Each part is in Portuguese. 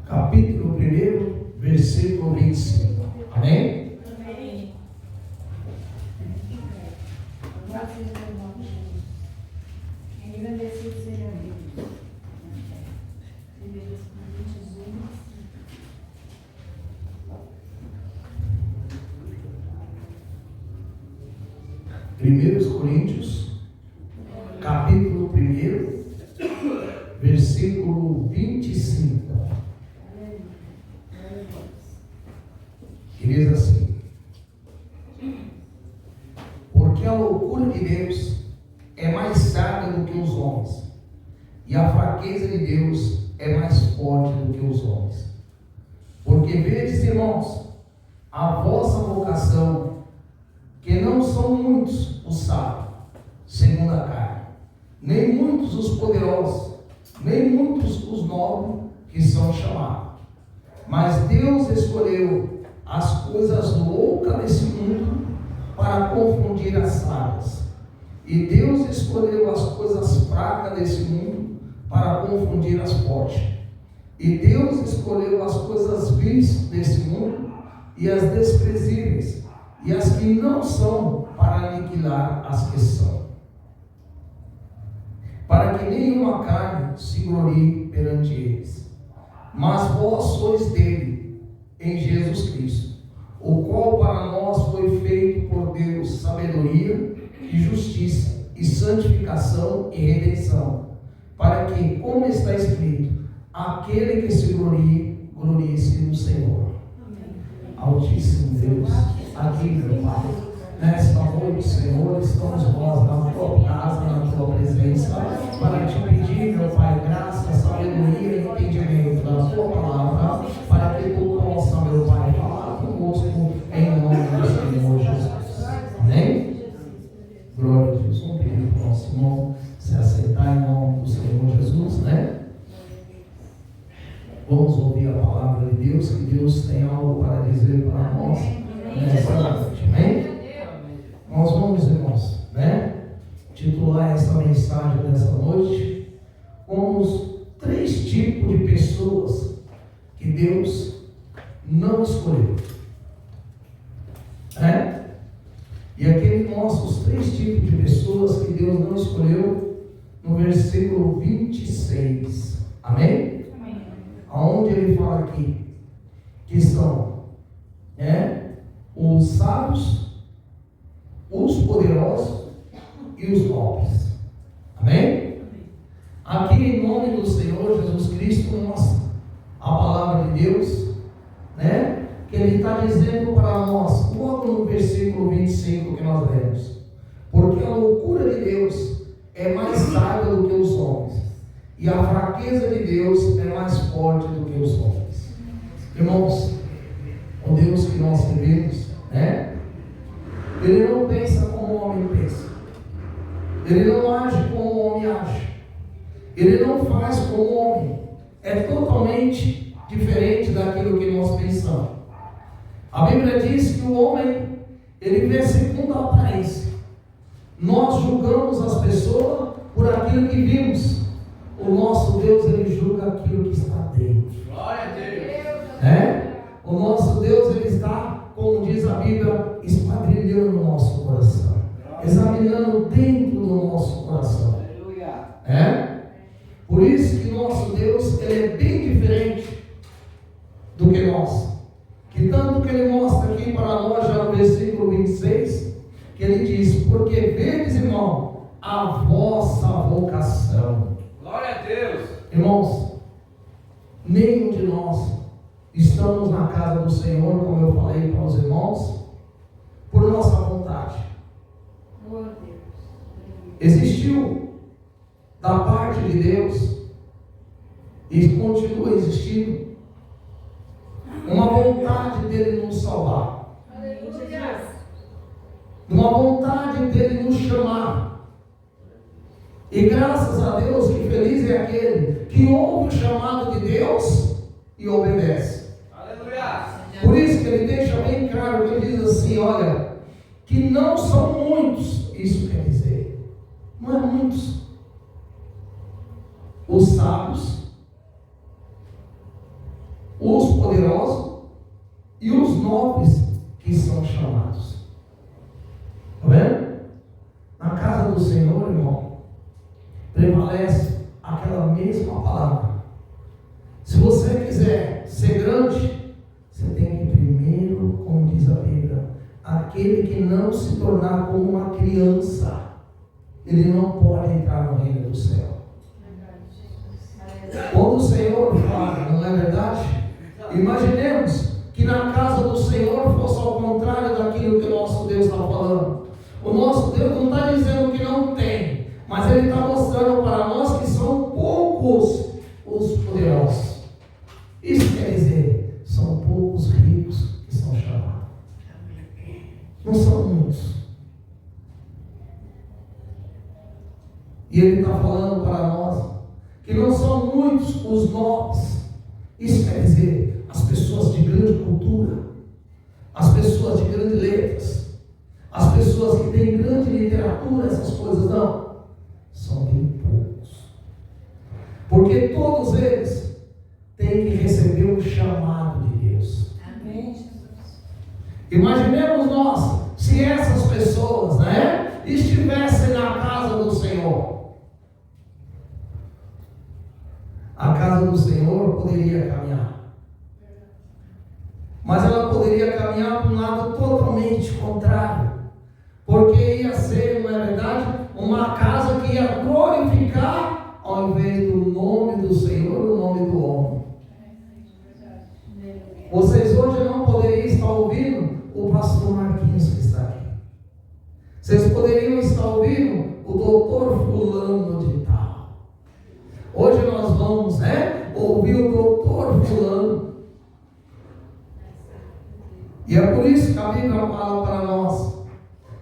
capítulo 1, versículo 25. Amém? Primeiros Coríntios, capítulo 1, versículo 25. Que diz assim: porque a loucura de Deus é mais sábia do que os homens, e a fraqueza de Deus é mais forte do que os homens. Porque vedes, irmãos, a vossa vocação, que não são muitos os sábios, segundo a carne, nem muitos os poderosos, nem muitos os nobres que são chamados. Mas Deus escolheu as coisas loucas desse mundo para confundir as sábias. E Deus escolheu as coisas fracas desse mundo para confundir as fortes. E Deus escolheu as coisas vis desse mundo e as desprezíveis, e as que não são, para aniquilar as que são, para que nenhuma carne se glorie perante eles. Mas vós sois dele, em Jesus Cristo, o qual para nós foi feito por Deus sabedoria e justiça, e santificação e redenção, para que, como está escrito, aquele que se glorie, glorie-se no Senhor. Altíssimo Deus, aqui, meu Pai, nesta noite, Senhor, estamos nós na tua casa, na tua presença, para te pedir, meu Pai, graça, sabedoria e entendimento da tua palavra, para que tu possa, meu Pai, falar conosco em nome do Senhor Jesus. Amém? Glória a Deus. Vamos pedir para o nosso irmão se aceitar em nome do Senhor Jesus, né? Vamos ouvir a palavra de Deus, que Deus tem algo para dizer para nós nessa noite. Amém? Nós vamos, irmãos, titular essa mensagem dessa noite como os 3 tipos de pessoas que Deus não escolheu. E aqui ele mostra os 3 tipos de pessoas que Deus não escolheu no versículo 26. Amém? Onde ele fala aqui que são os sábios, os poderosos e os nobres. Amém? Aqui em nome do Senhor Jesus Cristo mostra a palavra de Deus, que ele está dizendo para nós, logo no versículo 25 que nós lemos: porque a loucura de Deus é mais sábia do que os homens, e a fraqueza de Deus é mais forte do que os homens. Irmãos, o Deus que nós servimos, ele não pensa como o homem pensa, ele não age como o homem age, ele não faz como o homem, é totalmente diferente daquilo que nós pensamos. A Bíblia diz que o homem, ele vê segundo a aparência. Nós julgamos as pessoas por aquilo que vimos. O nosso Deus, ele julga aquilo que está dentro. Glória a Deus. O nosso Deus, ele está, como diz a Bíblia, esquadrilhando o nosso coração, examinando dentro do nosso coração. Por isso que nosso Deus, ele é bem diferente do que nós. Que tanto que ele mostra aqui para nós, já no versículo 26, que ele diz: porque vedes, irmão, a vossa vocação. Glória a Deus. Irmãos, nenhum de nós estamos na casa do Senhor, como eu falei para os irmãos, por nossa vontade. Existiu da parte de Deus e continua existindo uma vontade dele nos salvar, uma vontade dele nos chamar. E graças a Deus, que feliz é aquele que ouve o chamado de Deus e obedece. Aleluia. Por isso que ele deixa bem claro, que ele diz assim: olha, que não são muitos. Isso quer dizer, não é muitos os sábios, poderosos e os nobres que são chamados. Está vendo? Na casa do Senhor, irmão, prevalece aquela mesma palavra. Se você quiser ser grande, você tem que primeiro, como diz a Bíblia, aquele que não se tornar como uma criança, ele não pode entrar no reino do céu. Quando o Senhor fala, não é verdade? Imaginemos que na casa do Senhor fosse ao contrário daquilo que o nosso Deus está falando. O nosso Deus não está dizendo que não tem, mas Ele está mostrando para nós que são poucos os poderosos. Isso quer dizer, são poucos ricos que são chamados. Não são muitos. E Ele está falando para nós que não são muitos os nobres. Isso quer dizer, as pessoas de grande cultura, as pessoas de grandes letras, as pessoas que têm grande literatura, essas coisas não. São bem poucos. Porque todos eles têm que receber o chamado de Deus. Amém, Jesus. Imaginemos nós, se essas pessoas, estivessem na casa do Senhor. A casa do Senhor poderia caminhar, mas ela poderia caminhar para um lado totalmente contrário, porque ia ser, não é verdade, uma casa que ia glorificar, ao invés do nome do Senhor, o nome do homem. Vocês hoje não poderiam estar ouvindo o pastor Marquinhos que está aqui. Vocês poderiam estar ouvindo o doutor fulano de tal. Hoje nós vamos, ouvir o doutor fulano. E é por isso que a Bíblia fala para nós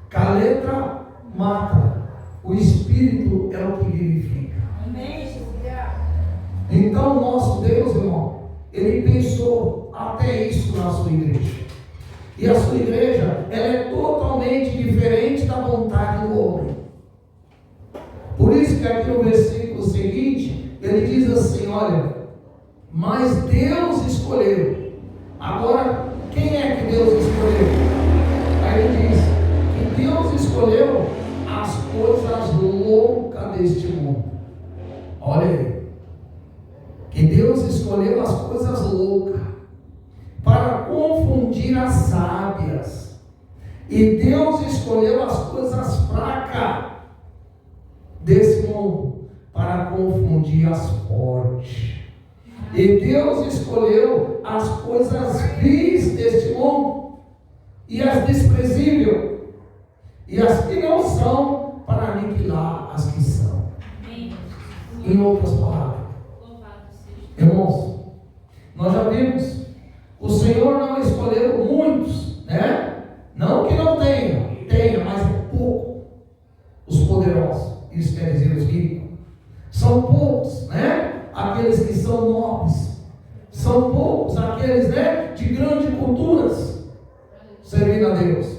que a letra mata, o Espírito é o que vivifica. Amém, Jesus. Então o nosso Deus, irmão, Ele pensou até isso na sua igreja. E a sua igreja, ela é totalmente diferente da vontade do homem. Por isso que aqui no versículo seguinte, ele diz assim, olha, mas Deus escolheu. Agora, quem é que Deus escolheu? Aí ele diz que Deus escolheu as coisas loucas deste mundo. Olha aí. Que Deus escolheu as coisas loucas para confundir as sábias. E Deus escolheu as coisas fracas desse mundo para confundir as fortes. E Deus escolheu as coisas vis deste mundo e as desprezíveis e as que não são para aniquilar as que são. Em outras palavras, irmãos, nós já vimos, o Senhor não escolheu muitos, não que não tenha, mas é pouco os poderosos. Isso quer dizer os ricos. São poucos, aqueles que são nobres. São poucos aqueles, de grandes culturas servindo a Deus.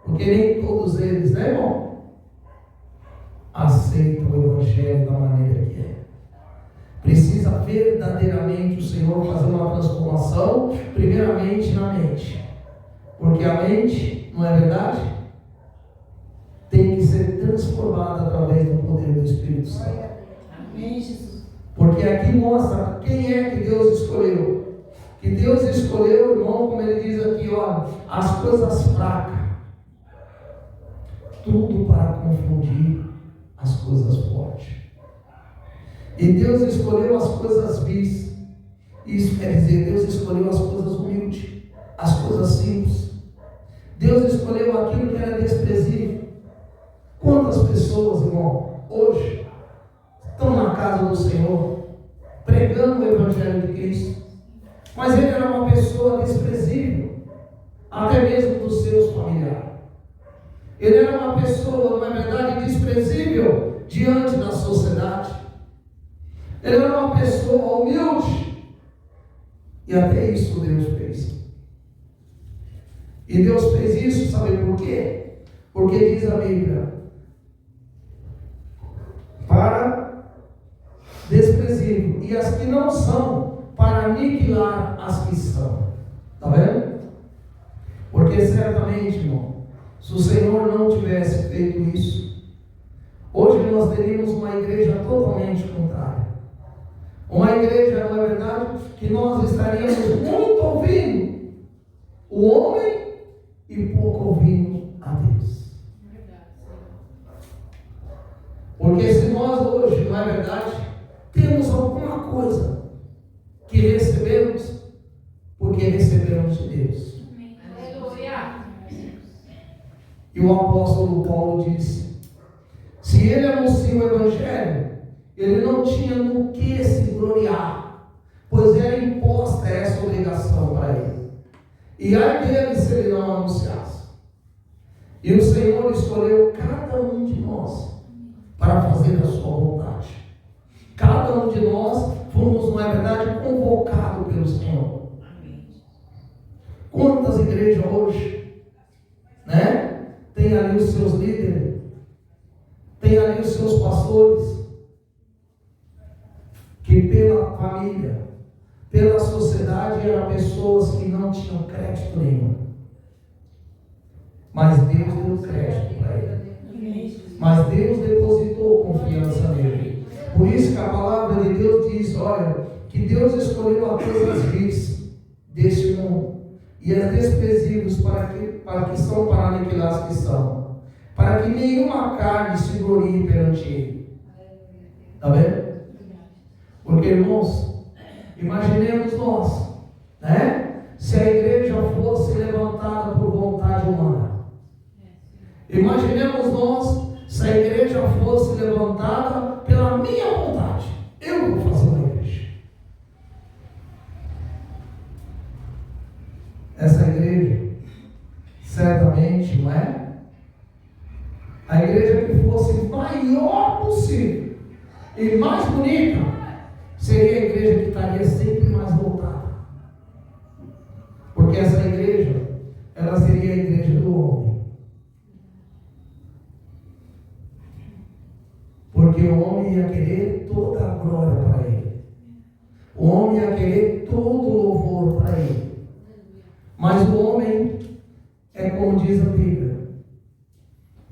Porque nem todos eles, irmão, aceitam o Evangelho da maneira que é. Precisa verdadeiramente o Senhor fazer uma transformação, primeiramente na mente. Porque a mente, não é verdade? Tem que ser transformada através do poder do Espírito Santo. Amém, Jesus. Porque aqui mostra quem é que Deus escolheu. Que Deus escolheu, irmão, como ele diz aqui, olha, as coisas fracas. Tudo para confundir as coisas fortes. E Deus escolheu as coisas vis. Isso quer dizer, Deus escolheu as coisas humildes, as coisas simples. Deus escolheu aquilo que era desprezível. Quantas pessoas, irmão, hoje estão na casa do Senhor, pregando o Evangelho de Cristo, mas ele era uma pessoa desprezível, até mesmo dos seus familiares. Ele era uma pessoa, na verdade, desprezível diante da sociedade. Ele era uma pessoa humilde, e até isso Deus fez. E Deus fez isso, sabe por quê? Porque diz a Bíblia, para desprezível, e as que não são, para para aniquilar as que são. Está vendo? Porque certamente, irmão, se o Senhor não tivesse feito isso, hoje nós teríamos uma igreja totalmente contrária. Uma igreja, não é verdade, que nós estaríamos muito ouvindo o homem e pouco ouvindo a Deus. Porque se nós hoje, não é verdade, temos alguma coisa que recebemos, porque recebemos de Deus. E o apóstolo Paulo disse: se ele anuncia o Evangelho, ele não tinha no que se gloriar, pois era imposta essa obrigação para ele. E ai dele se ele não anunciasse. E o Senhor escolheu cada um de nós para fazer a sua vontade. Cada um de nós fomos, não é verdade, convocados pelo Senhor. Quantas igrejas hoje, né? Tem ali os seus líderes, tem ali os seus pastores, que pela família, pela sociedade, eram pessoas que não tinham crédito nenhum. Mas Deus deu crédito para ele. Mas Deus depositou confiança nele. Por isso que a palavra de Deus diz: olha, que Deus escolheu as coisas vis deste mundo e as desprezíveis para que são para aniquilar as que são, para que nenhuma carne se glorie perante ele. Está vendo? Porque, irmãos, imaginemos nós, né? Se a igreja fosse levantada por vontade humana. Imaginemos nós se a igreja fosse levantada pela minha vontade. Eu vou fazer uma igreja. Essa igreja, certamente, não é? A igreja que fosse maior possível e mais bonita, seria a igreja que estaria sempre mais voltada. Porque essa igreja, ela seria a igreja do homem. Porque o homem ia querer toda a glória para ele. O homem ia querer todo o louvor para ele. Mas o homem é como diz a Bíblia: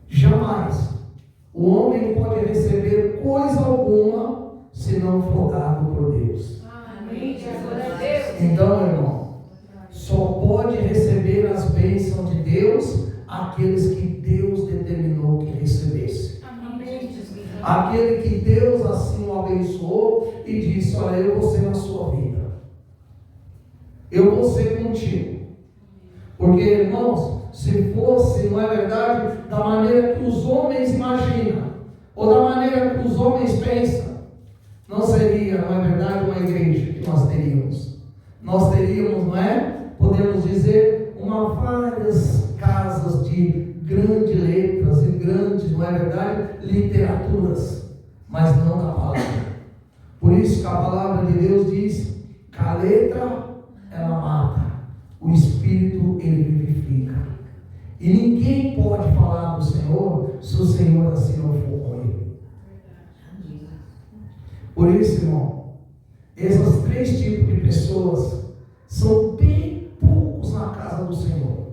jamais o homem pode receber coisa alguma se não for dado por Deus. Amém. Então, irmão, só pode receber as bênçãos de Deus aqueles que Deus determinou que recebesse. Aquele que Deus assim o abençoou e disse: olha, eu vou ser na sua vida, eu vou ser contigo. Porque, irmãos, se fosse, não é verdade, da maneira que os homens imaginam, ou da maneira que os homens pensam, não seria, não é verdade, uma igreja que nós teríamos. Nós teríamos, não é? Podemos dizer, várias casas de grandes letras e grandes, não é verdade, literaturas, mas não da palavra. Por isso que a palavra de Deus diz que a letra, ela mata, o Espírito, ele vivifica. E ninguém pode falar do Senhor se o Senhor assim não for com ele. Por isso, irmão, esses três tipos de pessoas são bem poucos na casa do Senhor.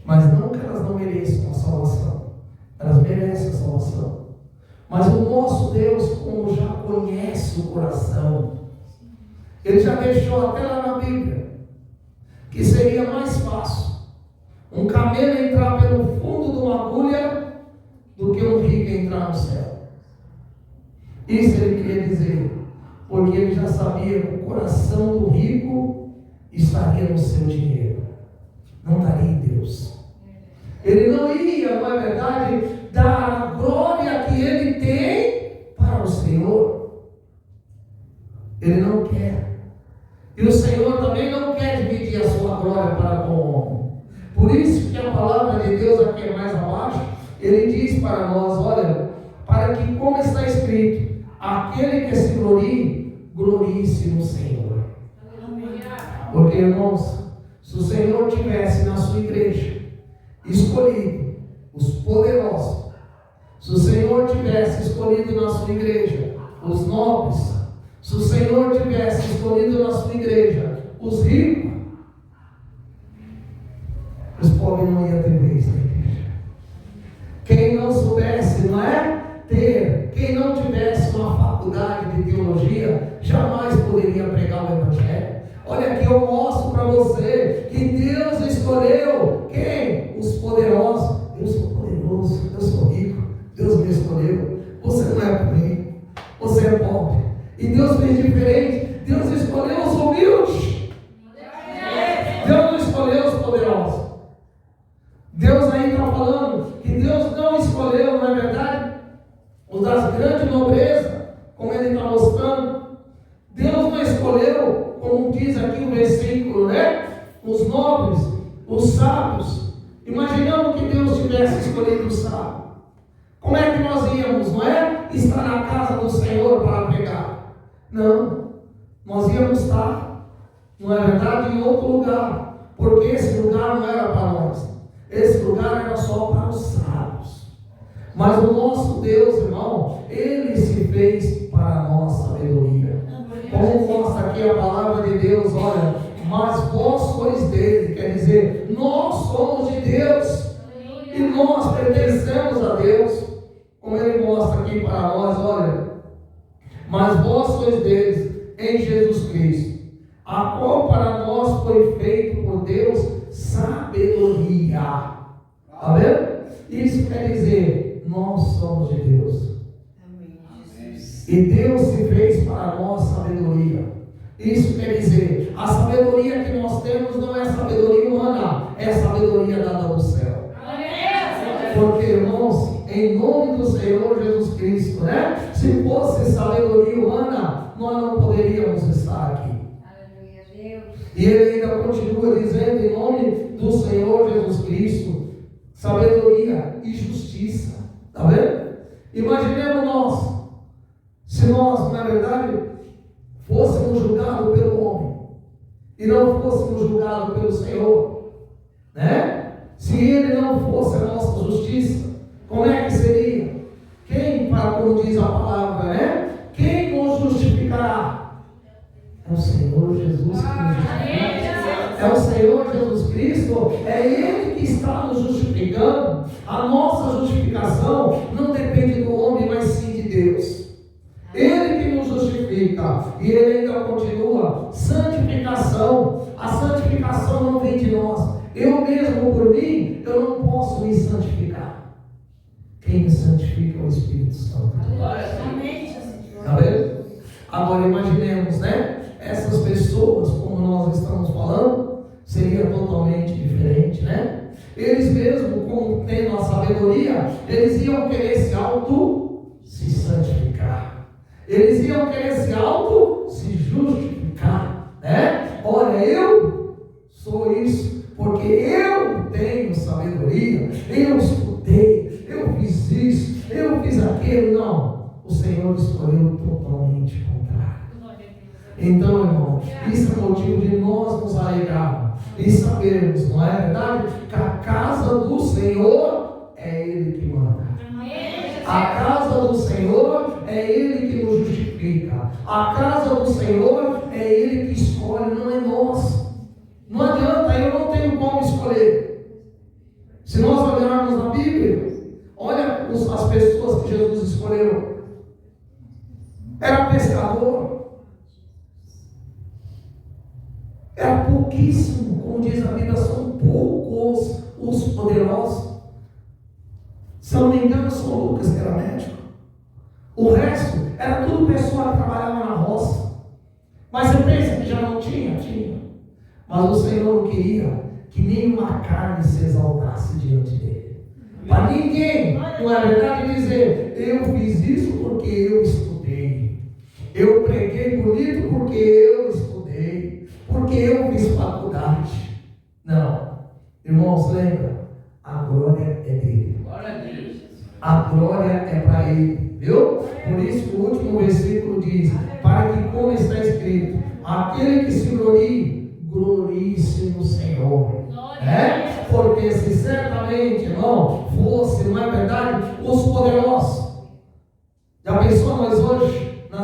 Mas não que elas não mereçam a salvação, elas merecem a salvação. Mas o nosso Deus, como já conhece o coração, ele já deixou até lá na Bíblia que seria mais fácil um camelo entrar pelo fundo de uma agulha do que um rico entrar no céu. Isso ele queria dizer, porque ele já sabia que o coração do rico estaria no seu dinheiro, não estaria em Deus. Ele não ia, não é verdade, dar a glória que ele tem para o Senhor. Ele não quer. E o Senhor também não quer dividir a sua glória para com o homem. Por isso que a palavra de Deus aqui é mais abaixo, ele diz para nós, olha, para que, como está escrito, aquele que se glorie, glorie-se no Senhor. Porque, irmãos, se o Senhor tivesse na sua igreja escolhido os poderosos, se o Senhor tivesse escolhido na sua igreja os nobres, se o Senhor tivesse escolhido na sua igreja os ricos, os pobres não iam ter vez na igreja. Quem não soubesse, não é? Quem não tivesse uma faculdade de teologia, jamais poderia pregar o Evangelho. Olha aqui, eu mostro para você que Deus escolheu quem? Os poderosos. Eu sou poderoso, eu sou rico, Deus me escolheu. Você não é por mim, você é pobre. E Deus fez diferente. Deus escolheu os humildes. Deus não escolheu os poderosos. Deus aí está falando que Deus não escolheu, não é verdade? Os das grandes nobreza, como ele está mostrando. Deus não escolheu, como diz aqui o versículo, né? Os nobres, os sábios. Imaginando que Deus tivesse escolhido o sábio. Como é que nós íamos, não é? Estar na casa do Senhor para pregar. Não. Nós íamos estar, não é verdade, em outro lugar. Porque esse lugar não era para nós. Esse lugar era só para os sábios. Mas o nosso Deus, irmão, Ele se fez para a nossa sabedoria. Como mostra aqui a palavra de Deus, olha, mas vós sois dele, quer dizer, nós somos de Deus, e nós pertencemos a Deus, como ele mostra aqui para nós, olha, mas vós sois deles, em Jesus Cristo, a qual para nós foi feito por Deus sabedoria. Está vendo? Isso quer dizer, nós somos de Deus. E Deus se fez para nós sabedoria. Isso quer dizer, a sabedoria que nós temos não é sabedoria humana, é sabedoria dada do céu. Porque, irmãos, em nome do Senhor Jesus Cristo, né? Se fosse sabedoria humana, nós não poderíamos estar aqui. E ele ainda continua dizendo, em nome do Senhor Jesus Cristo, sabedoria e justiça. Está vendo? Imaginemos nós. Se nós, na verdade, fôssemos julgados pelo homem e não fôssemos julgados pelo Senhor, né? Se Ele não fosse a nossa justiça, como é que seria? Quem, como diz a palavra, né? Quem nos justificará? É o Senhor Jesus que nos justifica. É o Senhor Jesus Cristo, é Ele que está nos justificando. A nossa justificação não depende do homem, mas sim de Deus. Ele que nos justifica. E ele ainda continua, santificação. A santificação não vem de nós. Eu mesmo, por mim, eu não posso me santificar. Quem me santifica é o Espírito Santo. Está vendo? Agora imaginemos, né? Essas pessoas, como nós estamos falando, seria totalmente diferente, né? Eles mesmo, como tendo a sabedoria, eles iam querer se santificar. Eles iam querer se justificar, né? Olha, eu sou isso, porque eu tenho sabedoria, eu estudei, eu fiz isso, eu fiz aquilo. Não, o Senhor escolheu totalmente o contrário. Então, irmão, isso é motivo de nós nos alegrarmos e sabermos, não é verdade? Que a casa do Senhor é Ele que manda. A casa do Senhor é Ele que nos justifica. A casa do Senhor é Ele que escolhe, não é nós. Não adianta, eu não tenho como escolher. Se nós olharmos na Bíblia, olha as pessoas que Jesus escolheu. Era pescador. Era pouquíssimo, como diz a Bíblia, são poucos os poderosos. Se eu não me engano, são Lucas que era médico. O resto era tudo pessoa que trabalhava na roça. Mas você pensa que já não tinha? Tinha. Mas o Senhor não queria que nenhuma carne se exaltasse diante dele. Para ninguém, não é verdade, dizer, eu fiz isso porque eu estudei. Eu preguei bonito porque eu estudei. Porque eu fiz faculdade. Não. Irmãos, lembra? A glória é dele. A glória é para Ele, viu? Por isso que o último versículo diz, para que, como está escrito, aquele que se glorie-se no Senhor. Porque se certamente, irmão, fosse, não é verdade, os poderosos. Já pensou nós hoje, na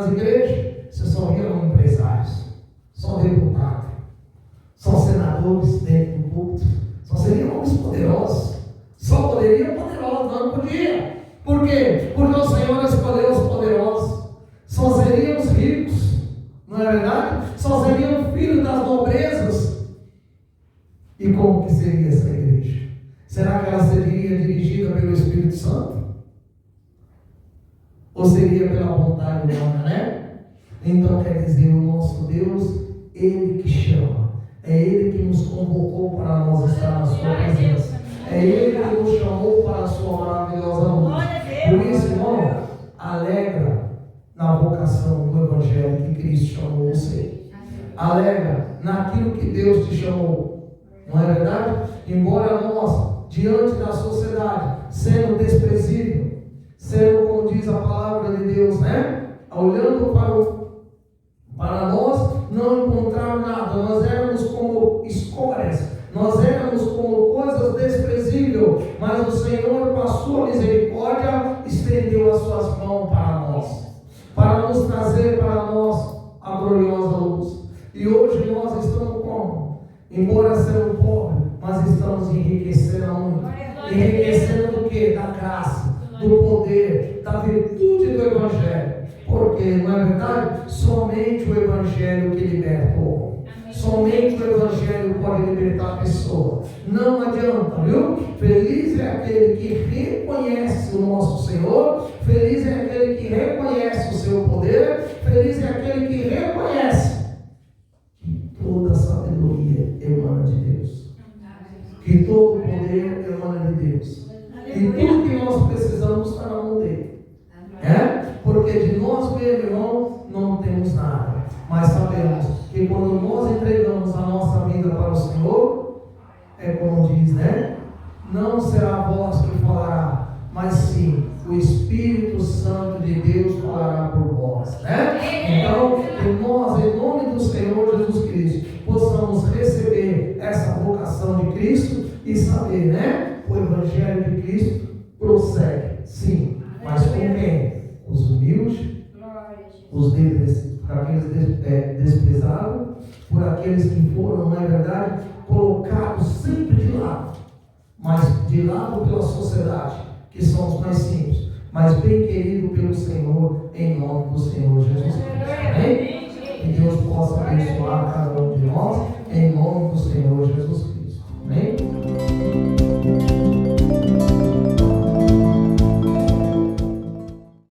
não é verdade? Só seriam filhos das nobrezas. E como que seria essa igreja? Será que ela seria dirigida pelo Espírito Santo? Ou seria pela vontade humana, né? Então quer dizer, o nosso Deus, Ele que chama. É Ele que nos convocou para nós estar na sua presença. É Ele que nos chamou para a sua maravilhosa luz. Por isso, irmão, alegra na vocação do Evangelho que Cristo chamou você. Alegra naquilo que Deus te chamou. Não é verdade? Embora nós, diante da sociedade, sendo desprezível, sendo, como diz a palavra de Deus, né? Olhando para nós, não encontrar nada. Nós éramos como escórias, nós éramos como coisas desprezíveis, mas o Senhor, com a sua misericórdia, estendeu as suas mãos para nos trazer para nós a gloriosa luz. E hoje nós estamos como? Embora sendo pobres, mas estamos enriquecendo muito. Enriquecendo do que? Da graça, do poder, da virtude do Evangelho. Porque, não é verdade? Somente o Evangelho que liberta o homem. Somente o Evangelho pode libertar a pessoa. Não adianta, viu? Feliz é aquele que reconhece o nosso Senhor. Feliz é aquele que reconhece o seu poder. Feliz é aquele que reconhece que toda sabedoria emana de Deus. Que todo poder emana de Deus. E tudo que nós precisamos está na mão dele. Porque de nós mesmos, irmão, não temos nada. Mas sabemos que quando nós entregamos a nossa vida para o Senhor, é como diz, né? Não será a voz que falará, mas sim o Espírito Santo de Deus falará por vós, né? Então, que nós, em nome do Senhor Jesus Cristo, possamos receber essa vocação de Cristo e saber, né? O Evangelho de Cristo prossegue, sim, mas com quem? Os humildes, por aqueles desprezados, por aqueles que foram, não é verdade, colocados sempre de lado, mas de lado pela sociedade, que são os mais simples, mas bem querido pelo Senhor, em nome do Senhor Jesus Cristo. Amém? Que Deus possa abençoar cada um de nós, em nome do Senhor Jesus Cristo.